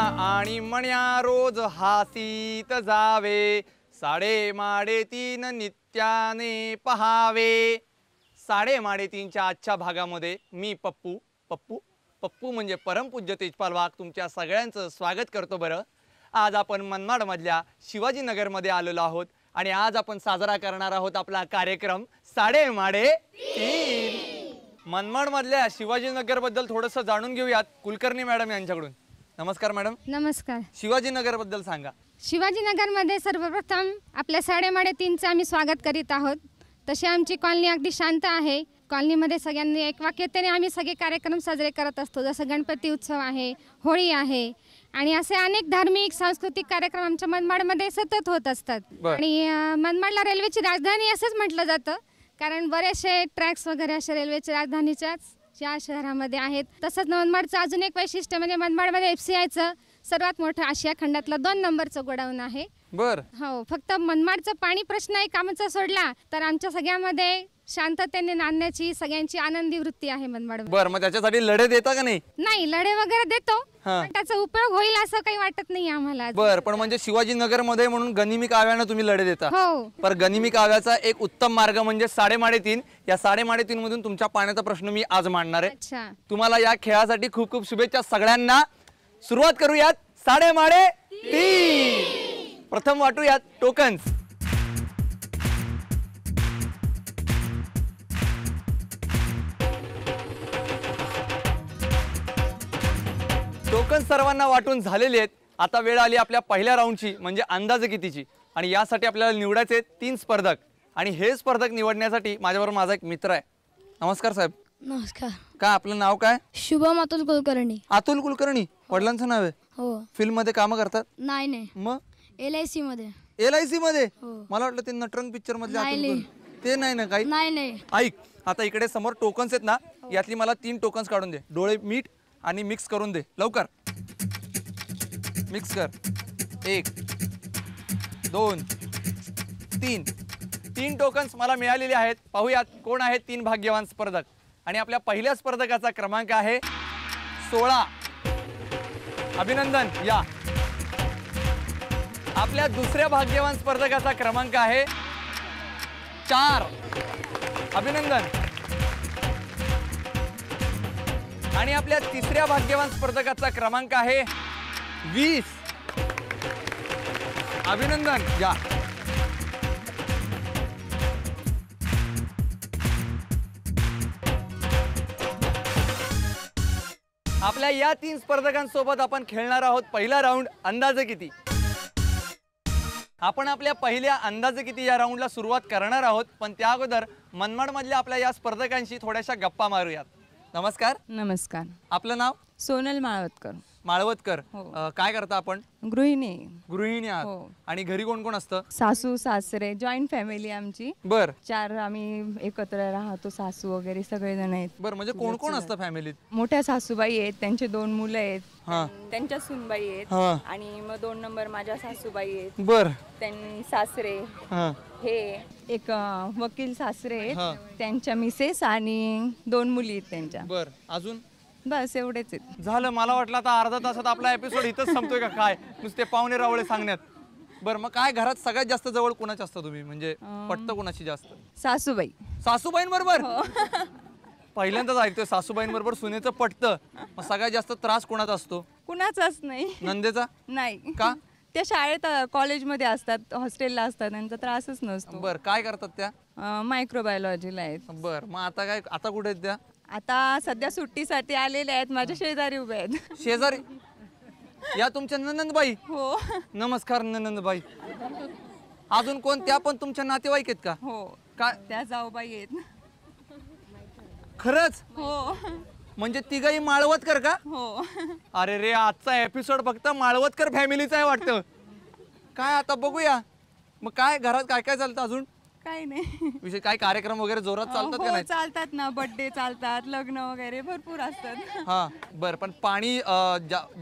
आणि मण्या रोज हासीत जावे, साडे माडे तीन नित्याने पहावे. साडे माडे तीनच्या आजच्या भागामध्ये मी पप्पू पप्पू पप्पू म्हणजे परमपूज्य तेजपाल वाघ तुमच्या सगळ्यांचं स्वागत करतो. बरं, आज आपण मनमाडमधल्या शिवाजीनगरमध्ये आलेलो आहोत आणि आज आपण साजरा करणार आहोत आपला कार्यक्रम साडे माडे तीन. मनमाडमधल्या शिवाजीनगर बद्दल थोडंसं जाणून घेऊयात कुलकर्णी मॅडम यांच्याकडून. नमस्कार मॅडम. नमस्कार. शिवाजीनगर बद्दल सांगा. शिवाजीनगरमध्ये सर्वप्रथम आपल्या साडेमाडे तीनचं आम्ही स्वागत करीत आहोत. तशी आमची कॉलनी अगदी शांत आहे. कॉलनीमध्ये सगळ्यांनी एकवाक्यतेने आम्ही सगळे कार्यक्रम साजरे करत असतो. जसं गणपती उत्सव आहे, होळी आहे आणि असे अनेक धार्मिक सांस्कृतिक कार्यक्रम आमच्या मनमाडमध्ये सतत होत असतात. आणि मनमाडला रेल्वेची राजधानी असंच म्हटलं जातं, कारण बरेचसे ट्रॅक्स वगैरे असे रेल्वेच्या राजधानीच्याच या शहरामध्ये आहेत. तसंच मनमाडचं अजून एक वैशिष्ट्य म्हणजे मनमाडमध्ये FCIचं सर्वात मोठं आशिया खंडातलं 2 नंबरचं गोडाऊन आहे. बर, हो, फक्त मनमाडचं पाणी प्रश्न एक कामाचा सोडला तर आमच्या सगळ्यामध्ये शांततेने नांदण्याची सगळ्यांची आनंदी वृत्ती आहे मनमाड. बर, मग त्याच्यासाठी लढे देता का नाही? नाही, लढे वगैरे देतो, पण त्याचा उपयोग होईल असं काही वाटत नाही आम्हाला. बर, पण म्हणजे शिवाजीनगर मध्ये म्हणून गनिमी काव्यानं तुम्ही लढे देता. हो, पर गनिमी काव्याचा एक उत्तम मार्ग म्हणजे साडेमाडे तीन. या साडेमाडे तीन मधून तुमच्या पाण्याचा प्रश्न मी आज मांडणार आहे. अच्छा. तुम्हाला या खेळासाठी खूप खूप शुभेच्छा सगळ्यांना. सुरुवात करूयात साडेमाडे तीन. प्रथम वाटूयात टोकन्स. टोकन सर्वांना वाटून झालेले आहेत. आता वेळ आली आपल्या पहिल्या राऊंडची म्हणजे अंदाजे कितीची. आणि यासाठी आपल्याला निवडायचे 3 स्पर्धक आणि हे स्पर्धक निवडण्यासाठी माझ्याबरोबर माझा एक मित्र आहे. नमस्कार साहेब. नमस्कार. काय आपलं नाव काय? शुभम अतुल कुलकर्णी. अतुल कुलकर्णी. वडिलांचं नाव आहे? हो. फिल्म मध्ये काम करतात? नाही, मग LIC मध्ये. LIC मध्ये? हो. मला वाटलं ते नटरंग पिक्चर मधले अतुल नाही. कुलकर्णी. ते नाही ना काही? नाही. ऐक, आता इकडे समोर टोकन्स आहेत ना, यातली मला 3 टोकन्स काढून दे. डोळे मीठ आणि मिक्स करून दे लवकर. मिक्स कर. 1 2 3. 3 टोकन्स मला मिळालेले आहेत. पाहूयात कोण आहेत 3 भाग्यवान स्पर्धक. आणि आपल्या पहिल्या स्पर्धकाचा क्रमांक आहे 16. अभिनंदन. या. आपल्या दुसऱ्या भाग्यवान स्पर्धकाचा क्रमांक आहे 4. अभिनंदन. आणि आपल्या तिसऱ्या भाग्यवान स्पर्धकाचा क्रमांक आहे 20. अभिनंदन. या. आपल्या या 3 स्पर्धकांसोबत आपण खेळणार आहोत पहिला राऊंड अंदाजे किती. आपण आपल्या पहिल्या अंदाजे किती या राऊंडला सुरुवात करणार आहोत, पण त्या अगोदर मनमाड मधल्या आपल्या या स्पर्धकांशी थोड्याशा गप्पा मारूयात. नमस्कार. नमस्कार. आपलं नाव? सोनल माळवतकर. माळवतकर. हो. काय करता आपण? गृहिणी. गृहिणी आहात. हो. आणि घरी कोण कोण असतं? सासू सासरे, जॉईंट फॅमिली आमची. बर 4 आम्ही एकत्र राहतो. सासू वगैरे सगळे जण आहेत. बर, म्हणजे कोण कोण असतं फॅमिलीत? मोठ्या सासूबाई आहेत, त्यांचे 2 मुलं आहेत, हा त्यांच्या सूनबाई आहेत हा. आणि मग 2 नंबर माझ्या सासूबाई आहेत, बर त्यांनी सासरे हा हे एक वकील सासरे हा. आहेत, त्यांच्या मिसेस आणि 2 मुली आहेत त्यांच्या. बर. अजून? बस एवढेच आहेत. झालं. मला वाटलं आता अर्धा तासात आपला एपिसोड इथंच संपतोय का काय, नुसते पाहुणे रावळे सांगण्यात. बरं, मग काय घरात सगळ्यात जास्त जवळ कोणाच्या असतं तुम्ही, म्हणजे पटतं कोणाची जास्त? सासूबाई. सासूबाईंबरोबर? पहिल्यांदाच ऐकतोय सासूबाईंबरोबर सुनेचं पटतं. मग सगळ्यात जास्त त्रास कोणाचा असतो? कुणाचाच नाही. नंदेचा? नाही. का? त्या शाळेत कॉलेजमध्ये असतात, हॉस्टेलला असतात, त्यांचा त्रासच नसतो. बर, काय करतात त्या? मायक्रोबायोलॉजीला आहेत. बर, मग आता काय, आता कुठे आहेत त्या? आता सध्या सुट्टीसाठी आलेल्या आहेत, माझ्या शेजारी उभे आहेत. शेजारी? या तुमच्या ननंदबाई? हो. नमस्कार ननंदबाई. अजून कोण? त्या पण तुमच्या नातेवाईक आहेत का? हो. काय? त्या जाऊबाई आहेत. खरंच? हो. म्हणजे तिघही माळवतकर का? हो. अरे रे, आजचा एपिसोड फक्त माळवतकर फॅमिलीचा आहे वाटतं. काय आता बघूया. मग काय घरात काय काय चालतं अजून? काही नाही. विषय काय, कार्यक्रम वगैरे जोरात चालतात का हो, नाही? चालतात ना, बर्थडे चालतात, लग्न वगैरे भरपूर असतात. हा. बर, पण पाणी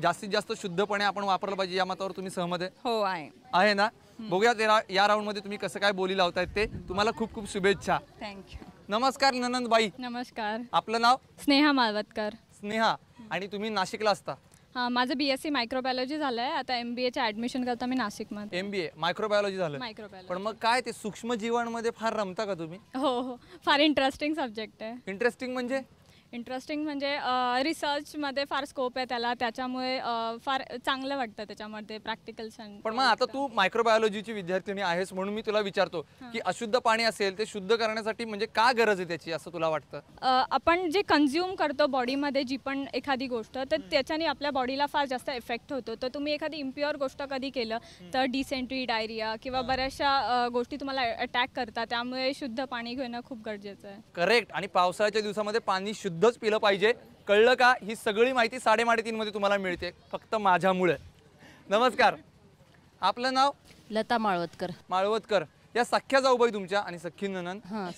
जास्तीत जास्त शुद्धपणे आपण वापरलं पाहिजे या मतावर तुम्ही सहमत आहे? हो आहे. आहे ना? बघूया या राऊंड मध्ये तुम्ही कसं काय बोली लावतायत ते. तुम्हाला खूप खूप शुभेच्छा. थँक्यू. नमस्कार ननंदबाई. नमस्कार. आपलं नाव? स्नेहा माळवतकर. स्नेहा. आणि तुम्ही नाशिकला असता? हां माझं BSc मायक्रोबायोलॉजी झालं आहे. आता MBAचं ॲडमिशन करतो मी नाशिकमध्ये. MBA मायक्रोबायोलॉजी झालं. मायक्रोबायोलॉजी. पण मग काय ते सूक्ष्म जीवांमध्ये फार रमता का तुम्ही? हो फार इंटरेस्टिंग सब्जेक्ट आहे. इंटरेस्टिंग म्हणजे इंटरेस्टिंग म्हणजे रिसर्चमध्ये फार स्कोप आहे त्याला, त्याच्यामुळे फार चांगलं वाटतं त्याच्यामध्ये प्रॅक्टिकल्स. पण मग आता तू मायक्रोबायोलॉजीची विद्यार्थिनी आहेस म्हणून मी तुला विचारतो की अशुद्ध पाणी असेल ते शुद्ध करण्यासाठी म्हणजे का गरज आहे त्याची असं तुला वाटतं? आपण जे कन्झ्युम करतो बॉडीमध्ये जी पण एखादी गोष्ट, तर त्याच्याने आपल्या बॉडीला फार जास्त इफेक्ट होतो. तर तुम्ही एखादी इम्प्युअर गोष्ट कधी केलं तर डिसेंट्री, डायरिया किंवा बऱ्याचशा गोष्टी तुम्हाला अटॅक करतात. त्यामुळे शुद्ध पाणी घेणं खूप गरजेचं आहे. करेक्ट. आणि पावसाळ्याच्या दिवसामध्ये पाणी शुद्धच पिलं पाहिजे. कळलं का? ही सगळी माहिती 3:30 मध्ये तुम्हाला मिळते फक्त माझ्यामुळे. नमस्कार, आपलं नाव? लता माळवतकर. माळवतकर. या सख्या जाऊबाई तुमच्या आणि सख्खी ननंद? हां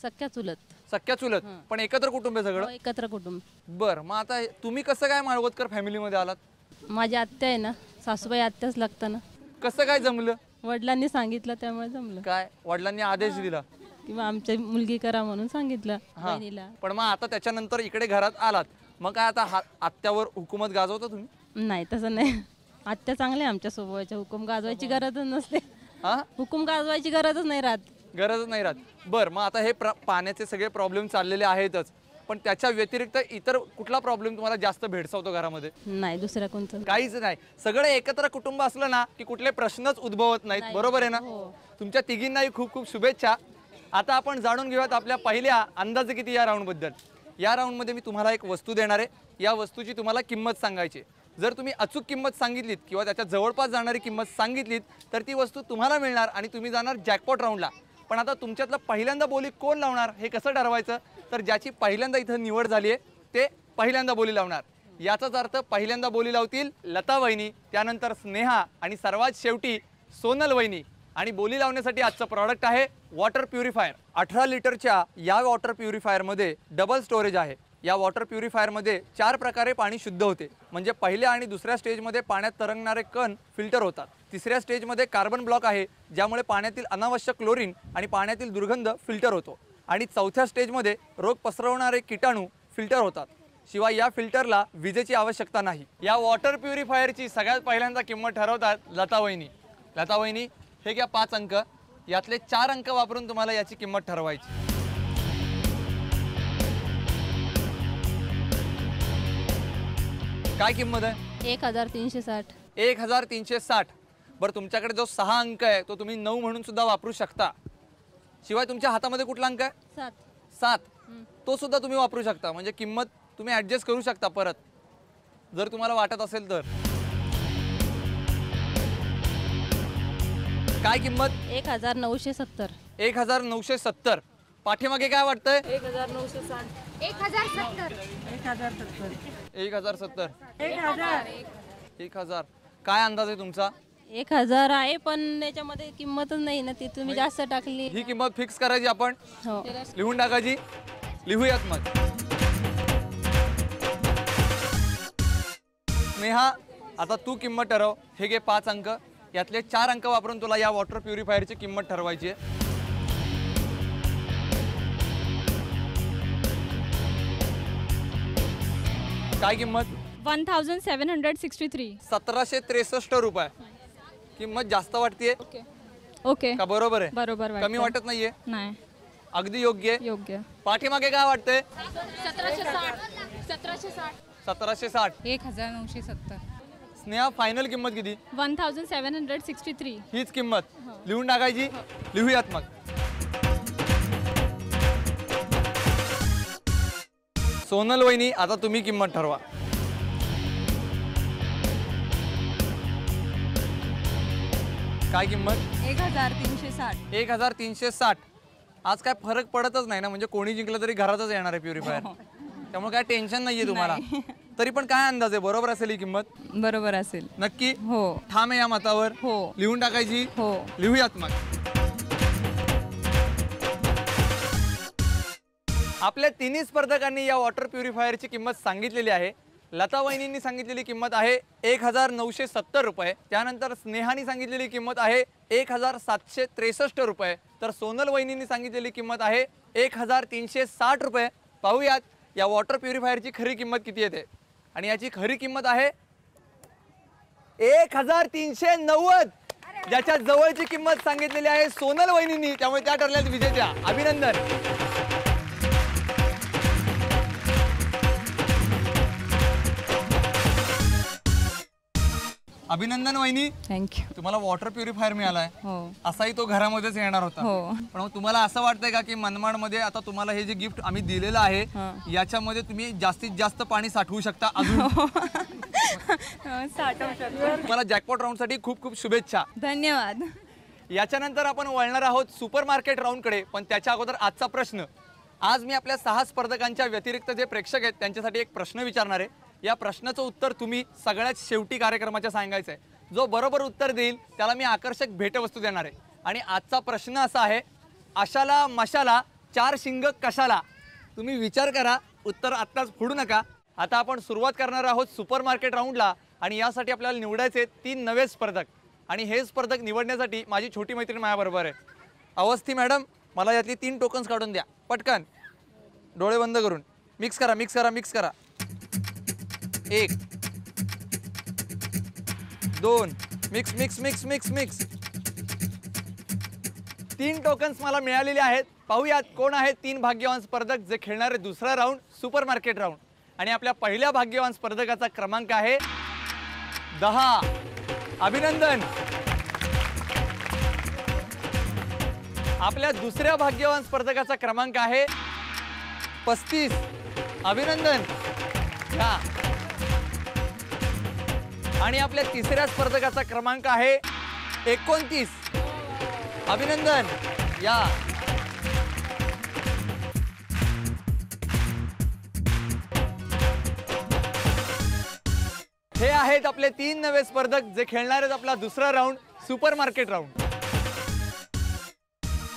सख्या चुलत. सख्या चुलत. पण एकत्र कुटुंब आहे हो, सगळं? एकत्र कुटुंब. बर, मग आता तुम्ही कसं काय माळवतकर फॅमिलीमध्ये आलात? माझी आत्या आहे ना, सासूबाई आत्याच लागतं ना. कसं काय जमलं? वडिलांनी सांगितलं त्यामुळे जमलं. काय वडिलांनी आदेश दिला? किंवा आमची मुलगी करा म्हणून सांगितलं हा. बहिणीला. पण मग आता त्याच्यानंतर इकडे घरात आलात, मग काय आता आत्यावर हुकूमत गाजवता तुम्ही? नाही तसं नाही. आत्या चांगले आमच्या सोबतच्या, हुकूम गाजवायची गरजच नसते. हा, हुकूम गाजवायची गरजच नाही राहत. गरजच नाही राहत. बर, मग आता हे पाण्याचे सगळे प्रॉब्लेम चाललेले आहेतच, पण त्याच्या व्यतिरिक्त इतर कुठला प्रॉब्लेम तुम्हाला जास्त भेडसावतो घरामध्ये? नाही दुसऱ्या कोणतं. काहीच नाही. सगळे एकत्र कुटुंब असलं ना की कुठले प्रश्नच उद्भवत नाहीत. बरोबर आहे ना? तुमच्या तिघींनाही खूप खूप शुभेच्छा. आता आपण जाणून घेऊयात आपल्या पहिल्या अंदाजे किती या राऊंडबद्दल. या राऊंडमध्ये मी तुम्हाला एक वस्तू देणार आहे. या वस्तूची तुम्हाला किंमत सांगायची. जर तुम्ही अचूक किंमत सांगितलीत किंवा त्याच्या जवळपास जाणारी किंमत सांगितलीत तर ती वस्तू तुम्हाला मिळणार आणि तुम्ही जाणार जॅकपॉट राऊंडला. पण आता तुमच्यातलं पहिल्यांदा बोली कोण लावणार हे कसं ठरवायचं? तर ज्याची पहिल्यांदा इथं निवड झाली आहे ते पहिल्यांदा बोली लावणार. याचाच अर्थ पहिल्यांदा बोली लावतील लता वहिनी, त्यानंतर स्नेहा आणि सर्वात शेवटी सोनल वहिनी. आणि बोली लावण्यासाठी आजचं प्रॉडक्ट आहे वॉटर प्युरिफायर. 18 लिटरच्या या वॉटर प्युरिफायरमध्ये डबल स्टोरेज आहे. या वॉटर प्युरिफायरमध्ये 4 प्रकारे पाणी शुद्ध होते. म्हणजे पहिल्या आणि दुसऱ्या स्टेजमध्ये पाण्यात तरंगणारे कण फिल्टर होतात. तिसऱ्या स्टेजमध्ये कार्बन ब्लॉक आहे, ज्यामुळे पाण्यातील अनावश्यक क्लोरीन आणि पाण्यातील दुर्गंध फिल्टर होतो. आणि चौथ्या स्टेजमध्ये रोग पसरवणारे किटाणू फिल्टर होतात. शिवाय या फिल्टरला विजेची आवश्यकता नाही. या वॉटर प्युरिफायरची सगळ्यात पहिल्यांदा किंमत ठरवतात लता वहिनी. लता वहिनी, हे घ्या 5 अंक. यातले 4 अंक वापरून तुम्हाला याची किंमत ठरवायची. काय किंमत आहे? 1360. 1360. बरं, तुमच्याकडे जो 6 अंक आहे तो तुम्ही 9 म्हणून सुद्धा वापरू शकता. शिवाय तुमच्या हातामध्ये कुठला अंक आहे? 7. तो सुद्धा तुम्ही वापरू शकता. म्हणजे किंमत तुम्ही ॲडजस्ट करू शकता परत जर तुम्हाला वाटत असेल तर. काय किंमत? 1970. 1970. पाठीमागे काय वाटतंय? 1070. 1070. 1000. काय अंदाज आहे तुमचा? 1000 आहे पण याच्यामध्ये किंमतच नाही ना, ती तुम्ही जास्त टाकली. ही किंमत फिक्स करायची आपण? हो. लिहून टाकायची. लिहूयात मग. स्नेहा, आता तू किंमत ठरव. हे घे 5 अंक. यातले 4 अंक वापरून तुला या वॉटर प्युरिफायरची किंमत ठरवायची आहे. काय किंमत? 1763. 1763 रुपये. किंमत जास्त वाटतेय ओके का? बरोबर आहे? बरोबर वाटतंय. कमी वाटत नाहीये? नाही, अगदी योग्य आहे. योग्य. पाठीमागे काय वाटतंय? 1760. 1760. 1970. स्नेहा, फायनल किंमत किती? 1763. हीच किंमत लिहून टाकायची. लिहूयात मग. सोनल वहिनी, आता तुम्ही किंमत ठरवा. काय किंमत? 1360. 1360. आज काय फरक पडतच नाही ना, म्हणजे कोणी जिंकलं तरी घरातच येणार आहे प्युरिफायर. त्यामुळे काय टेन्शन नाहीये तुम्हाला. तरी पण काय अंदाज आहे? बरोबर असेल ही किंमत? बरोबर असेल. नक्की? हो. ठाम आहे या मतावर? हो. लिहून टाकायची. हो. लिहूयात मग. आपल्या तिन्ही स्पर्धकांनी या वॉटर प्युरिफायरची किंमत सांगितलेली आहे. लता वहिनींनी सांगितलेली किंमत आहे 1970 रुपये. त्यानंतर स्नेहानी सांगितलेली किंमत आहे 1763 रुपये. तर सोनल वहिनींनी सांगितलेली किंमत आहे 1360 रुपये. पाहूयात या वॉटर प्युरिफायरची खरी किंमत किती येते. आणि याची खरी किंमत आहे 1390, ज्याच्या जवळची किंमत सांगितलेली आहे सोनल वहिनींनी, त्यामुळे त्या ठरल्यात विजेत्या. अभिनंदन. अभिनंदन वहिनी, थँक्यू. तुम्हाला वॉटर प्युरिफायर मिळालाय. हो असाही तो घरामध्येच येणार होता. हो. पण मग तुम्हाला असं वाटतंय का की मनमाडमध्ये आता तुम्हाला हे जे गिफ्ट आम्ही दिलेलं आहे याच्यामध्ये तुम्ही जास्तीत जास्त पाणी साठवू शकता अजून? साठवू शकतो. तुम्हाला जॅकपॉट राऊंडसाठी खूप खूप शुभेच्छा. धन्यवाद. याच्यानंतर आपण वळणार आहोत सुपर मार्केट राऊंडकडे, पण त्याच्या अगोदर आजचा प्रश्न. आज मी आपल्या 6 स्पर्धकांच्या व्यतिरिक्त जे प्रेक्षक आहेत त्यांच्यासाठी एक प्रश्न विचारणार आहे. या प्रश्नाचं उत्तर तुम्ही सगळ्यात शेवटी कार्यक्रमाच्या सांगायचं आहे. जो बरोबर उत्तर देईल त्याला मी आकर्षक भेटवस्तू देणार आहे. आणि आजचा प्रश्न असा आहे, आशाला मशाला 4 शिंग कशाला? तुम्ही विचार करा, उत्तर आत्ताच फोडू नका. आता आपण सुरुवात करणार आहोत सुपर मार्केट राऊंडला आणि यासाठी आपल्याला निवडायचे 3 नवे स्पर्धक. आणि हे स्पर्धक निवडण्यासाठी माझी छोटी मैत्रीण माझ्याबरोबर आहे. अवस्थी मॅडम, मला यातली 3 टोकन्स काढून द्या पटकन, डोळे बंद करून. मिक्स करा मिक्स करा मिक्स करा. 1 2 mix mix mix mix mix. 3 tokens मला मिळालेले आहेत. पाहूयात कोण आहेत 3 भाग्यवान स्पर्धक जे खेळणार आहे दुसरा राऊंड सुपर मार्केट राऊंड. आणि आपल्या पहिल्या भाग्यवान स्पर्धकाचा क्रमांक आहे 10. अभिनंदन. आपल्या दुसऱ्या भाग्यवान स्पर्धकाचा क्रमांक आहे 35. अभिनंदन. या. आणि आपल्या तिसऱ्या स्पर्धकाचा क्रमांक आहे 29. अभिनंदन. या. हे आहेत आपले 3 नवे स्पर्धक जे खेळणार आहेत आपला दुसरा राऊंड सुपर मार्केट राऊंड.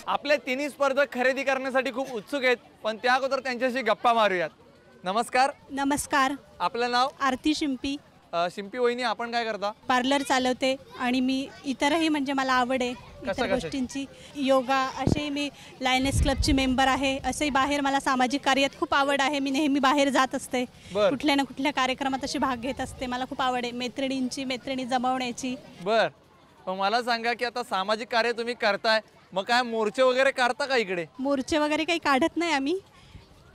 आपले 3 स्पर्धक खरेदी करण्यासाठी खूप उत्सुक आहेत, पण त्या अगोदर त्यांच्याशी गप्पा मारूयात. नमस्कार. नमस्कार. आपलं नाव? आरती शिंपी. शिंपी वहिनी, आपण काय करता? पार्लर चालवते आणि मी इतरही म्हणजे मला आवड आहे इतर गोष्टींची. योगा असे मी लायनेस क्लबची मेंबर आहे. असेही बाहेर मला सामाजिक कार्यात खूप आवड आहे. मी नेहमी बाहेर जात असते, कुठल्या ना कुठल्या कार्यक्रमात अशी भाग घेत असते. मला खूप आवड आहे मैत्रिणी जमवण्याची. बर, मग मला सांगा की आता सामाजिक कार्य तुम्ही करताय, मग काय मोर्चे वगैरे काढता का इकडे? मोर्चे वगैरे काही काढत नाही आम्ही,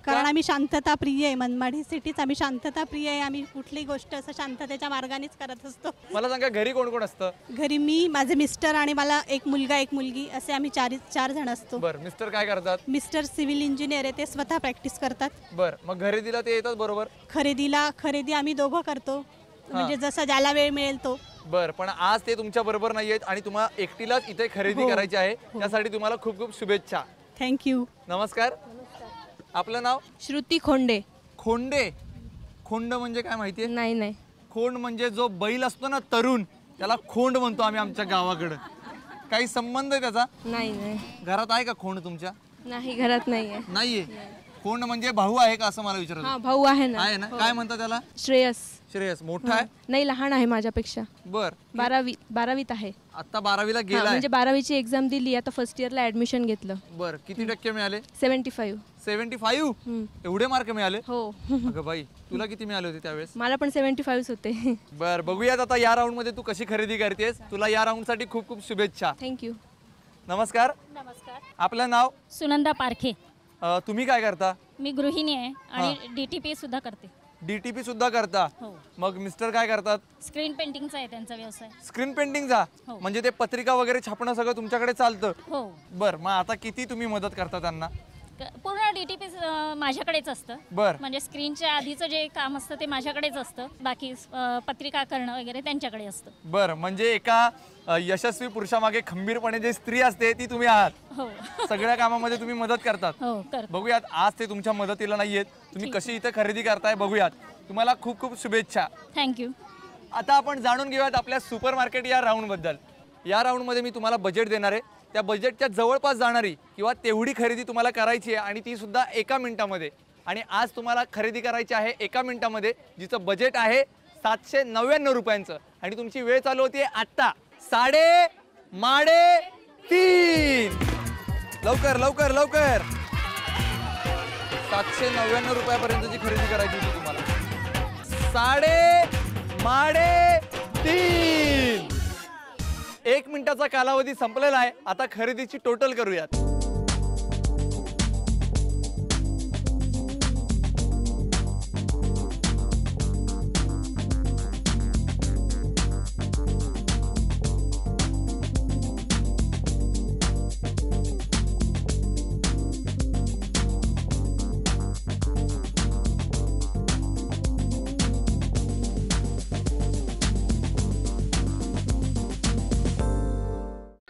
कारण आम्ही शांतता प्रिय आहे. मनमाड ही सिटीच आम्ही शांतता प्रिय आहे. आम्ही कुठलीही गोष्ट असं शांततेच्या मार्गानेच करत असतो. मला सांगा घरी कोण कोण असतं? घरी मी, माझे मिस्टर आणि मला एक मुलगा एक मुलगी असे आम्ही 4 जण असतो. बर, मिस्टर काय करतात? मिस्टर सिव्हिल इंजिनियर आहे, ते स्वतः प्रॅक्टिस करतात. बर, मग खरेदीला ते येतात बरोबर? खरेदी आम्ही दोघं करतो, म्हणजे जसा ज्याला वेळ मिळेल तो. बर, पण आज ते तुमच्या बरोबर नाही आहेत आणि तुम्हाला एकटीलाच इथे खरेदी करायची आहे. त्यासाठी तुम्हाला खूप खूप शुभेच्छा. थँक्यू. नमस्कार. आपलं नाव? श्रुती खोंडे. खोंडे. खोंड म्हणजे काय माहितीये? नाही. खोंड म्हणजे जो बैल असतो ना तरुण, त्याला खोंड म्हणतो आम्ही आमच्या गावाकडं. काही संबंध आहे त्याचा? नाही. घरात आहे का खोंड तुमच्या? नाही, घरात नाहीये. नाहीये. खोंड म्हणजे भाऊ आहे का असं मला विचारायचं? हा, भाऊ आहे ना. आहे ना. काय म्हणतात त्याला? श्रेयस. श्रेयस. मोठा आहे? नाही, लहान आहे माझ्यापेक्षा. बर. 12वीत आहे. आता 12वीला गेलाय म्हणजे 12वीची एक्झाम दिली, आता फर्स्ट इयरला ऍडमिशन घेतलं. बर, किती टक्के मिळाले? 75. 75? एवढे मार्क मिळाले? हो. अगं बाई, तुला किती मिळाले होते त्यावेळेस? मला पण 75 होते. बर, बघूयात आता या राऊंड मध्ये तू कशी खरेदी करतेस. तुला या राऊंड साठी खूप खूप शुभेच्छा. थँक्यू. नमस्कार. आपलं नाव? सुनंदा पारखे. तुम्ही काय करता? मी गृहिणी आहे आणि DTP सुद्धा करते. DTP सुद्धा करता? हो. मग मिस्टर काय करतात? स्क्रीन पेंटिंगचा आहे त्यांचा व्यवसाय. स्क्रीन पेंटिंगचा? हो. म्हणजे ते पत्रिका वगैरे छापणं सगळं तुमच्याकडे चालतं? हो. बर, मग आता किती तुम्ही मदत करता त्यांना? पूर्ण DTP माझ्याकडेच असतं. बर. म्हणजे स्क्रीनच्या आधीचं जे काम असतं ते माझ्याकडेच असतं, बाकी पत्रिका करणं वगैरे त्यांच्याकडे असतं. बर, म्हणजे एका यशस्वी पुरुषामागे खंबीरपणे जे स्त्री असते ती तुम्ही आहात. हो. सगळ्या कामामध्ये तुम्ही मदत करतात. हो, कर. बघूयात आज ते तुमच्या मदतीला नाहीयेत, तुम्ही कशी इथे खरेदी करताय बघूयात. तुम्हाला खूप खूप शुभेच्छा. थँक्यू. आता आपण जाणून घेऊयात आपल्या सुपर मार्केट या राऊंड बद्दल. या राऊंड मध्ये मी तुम्हाला बजेट देणार आहे. त्या बजेटच्या जवळपास जाणारी किंवा तेवढी खरेदी तुम्हाला करायची आहे आणि ती सुद्धा 1 मिनिटामध्ये. आणि आज तुम्हाला खरेदी करायची आहे 1 मिनिटामध्ये, जिचं बजेट आहे 799 रुपयांचं. आणि तुमची वेळ चालू होती आत्ता 3:30. लवकर लवकर लवकर. 799 रुपयापर्यंतची खरेदी करायची होती तुम्हाला. 3:30. 3. 1 मिनिटाचा कालावधी संपलेला आहे. आता खरेदीची टोटल करूयात.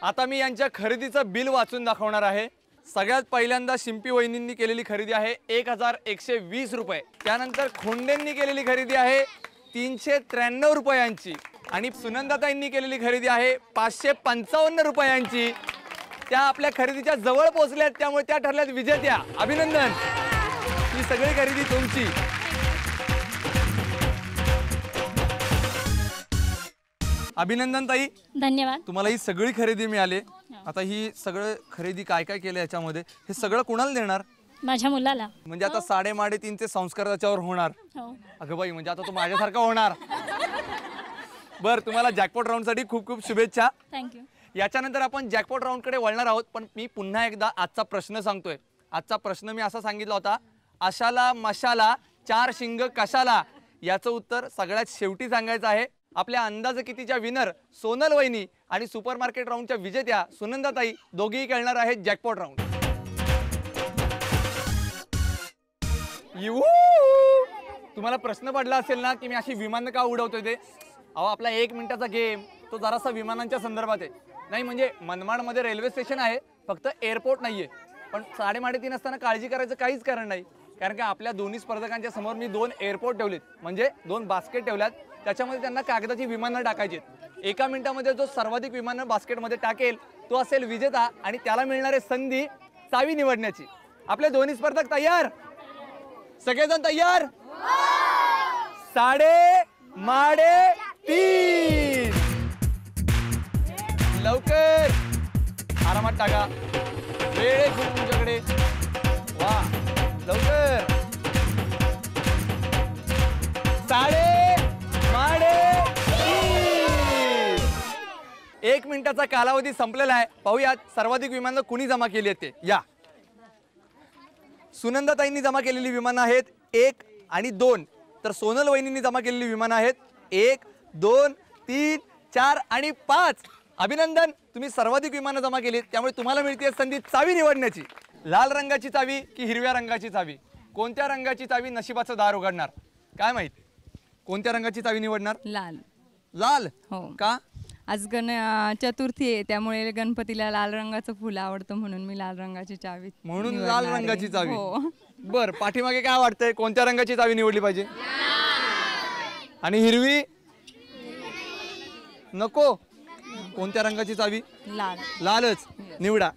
आता मी यांच्या खरेदीचं बिल वाचून दाखवणार आहे. सगळ्यात पहिल्यांदा शिंपी वहिनींनी केलेली खरेदी आहे 1120 रुपये. त्यानंतर खोंडेंनी केलेली खरेदी आहे 393 रुपयांची आणि सुनंदाताईंनी केलेली खरेदी आहे 555 रुपयांची. त्या आपल्या खरेदीच्या जवळ पोहोचल्यात, त्यामुळे त्या ठरल्यात विजेत्या. अभिनंदन, ही सगळी खरेदी तुमची. अभिनंदन ताई, धन्यवाद. तुम्हाला ही सगळी खरेदी मिळाली. आता ही सगळं खरेदी काय काय केलं याच्यामध्ये, हे सगळं कुणाला देणार? माझ्या मुलाला. म्हणजे आता 3.5 संस्कार त्याच्यावर होणार. हो. अगं बाई, म्हणजे आता तो माझ्यासारखा होणार. बर, तुम्हाला जॅकपॉट राऊंड साठी खूप खूप शुभेच्छा. थँक्यू. याच्यानंतर आपण जॅकपॉट राऊंड कडे वळणार आहोत, पण मी पुन्हा एकदा आजचा प्रश्न सांगतोय. आजचा प्रश्न मी असा सांगितला होता, आशाला मशाला 4 शिंग कशाला. याचं उत्तर सगळ्यात शेवटी सांगायचं आहे. आपल्या अंदाज कितीच्या विनर सोनल वहिनी आणि सुपरमार्केट राऊंडच्या विजेत्या सुनंदाताई दोघेही खेळणार आहेत जॅकपॉट राऊंड. तुम्हाला प्रश्न पडला असेल ना की मी अशी विमान का उडवतोय ते. अहो, आपला 1 मिनिटाचा गेम तो जरासा विमानांच्या संदर्भात आहे. नाही म्हणजे मनमाडमध्ये रेल्वे स्टेशन आहे, फक्त एअरपोर्ट नाहीये. पण 3:30 असताना काळजी करायचं काहीच कारण नाही, कारण की आपल्या दोन्ही स्पर्धकांच्या समोर मी 2 एअरपोर्ट ठेवलेत, म्हणजे 2 बास्केट ठेवल्यात. त्याच्यामध्ये त्यांना कागदाची विमानं टाकायची. 1 मिनिटामध्ये जो सर्वाधिक विमानं बास्केटमध्ये टाकेल तो असेल विजेता आणि त्याला मिळणारे संधी चावी निवडण्याची. आपले दोन्ही स्पर्धक तयार? सगळेजण तयार? 3:30. लवकर, आरामात टाका, वेळ आहे खूप तुमच्याकडे. वा, लवकर. 3:30. 1 मिनिटाचा कालावधी संपलेला आहे. पाहूयात सर्वाधिक विमानं कुणी जमा केली आहेत ते. या, सुनंदाताईंनी जमा केलेली विमानं आहेत 1 आणि 2, तर सोनल वहिनींनी जमा केलेली विमानं आहेत 1, 2, 3, 4 आणि 5. अभिनंदन, तुम्ही सर्वाधिक विमानं जमा केलीत, त्यामुळे तुम्हाला मिळते संधी चावी निवडण्याची. लाल रंगाची चावी की हिरव्या रंगाची चावी? कोणत्या रंगाची चावी नशिबाचं दार उघडणार काय माहित? कोणत्या रंगाची चावी निवडणार? लाल. लाल? हो. का? आज चतुर्थी आहे, त्यामुळे गणपतीला लाल रंगाचं फुल आवडतं, म्हणून मी लाल रंगाची चावी म्हणून निवडणार लाल आहे. रंगाची चावी. हो. बर, पाठीमागे काय वाटतंय, कोणत्या रंगाची चावी निवडली पाहिजे? आणि हिरवी नको? कोणत्या रंगाची चावी? लाल. लालच निवडा.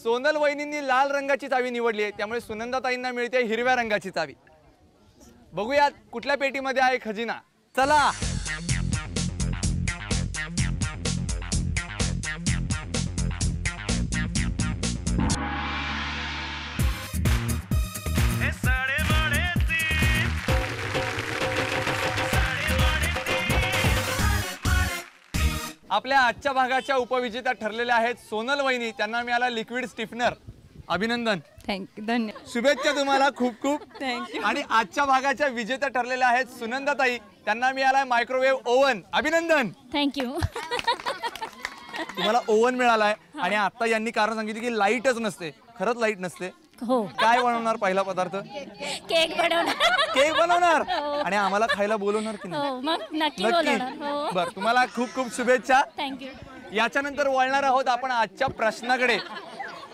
सोनल वहिनींनी लाल रंगाची चावी निवडली आहे, त्यामुळे सुनंदाताईंना मिळते हिरव्या रंगाची चावी. बघूयात कुठल्या पेटीमध्ये आहे खजिना. चला. आपल्या आजच्या भागाच्या उपविजेत्या ठरलेल्या आहेत सोनल वहिनी. त्यांना मिळाला लिक्विड स्टिफनर. अभिनंदन. थँक्यू, धन्यवाद. शुभेच्छा तुम्हाला खूप खूप. थँक्यू. आणि आजच्या भागाच्या विजेत्या ठरलेल्या आहेत सुनंदाताई. त्यांना मिळालाय मायक्रोवेव्ह ओव्हन. अभिनंदन. थँक्यू. तुम्हाला ओव्हन मिळालाय. आणि आता यांनी कारण सांगितलं की लाईटच नसते. खरंच लाईट नसते. हो. काय बनवणार पहिला पदार्थ? केक बनवणार. केक बनवणार. हो. आणि आम्हाला खायला बोलवणार की नाही? हो, मग नक्की बोलवणार. हो. बर, तुम्हाला खूप खूप शुभेच्छा. थँक्यू. याच्यानंतर वळणार आहोत आपण आजच्या प्रश्नाकडे.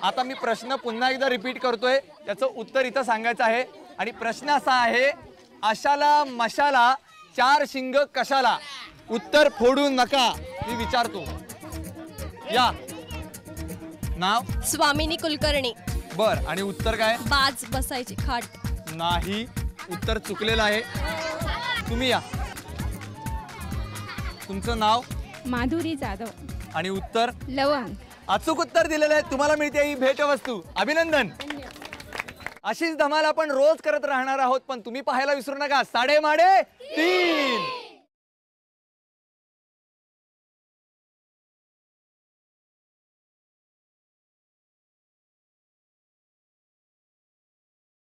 आता मी प्रश्न पुन्हा एकदा रिपीट करतोय, त्याचं उत्तर इथं सांगायचं आहे. आणि प्रश्न असा आहे, आशाला मशाला 4 शिंग कशाला? उत्तर फोडू नका, मी विचारतो. या, नाव? स्वामिनी कुलकर्णी. बर, आणि उत्तर काय? बाज बसायची खाट. नाही, उत्तर चुकलेलं आहे. तुम्ही या. तुमचं नाव? माधुरी जाधव. आणि उत्तर? लवंग. अचूक उत्तर दिलेलं आहे. तुम्हाला मिळते ही भेटवस्तू. अभिनंदन. अशीच धमाल आपण रोज करत राहणार आहोत, पण तुम्ही पाहायला विसरू नका 3:30.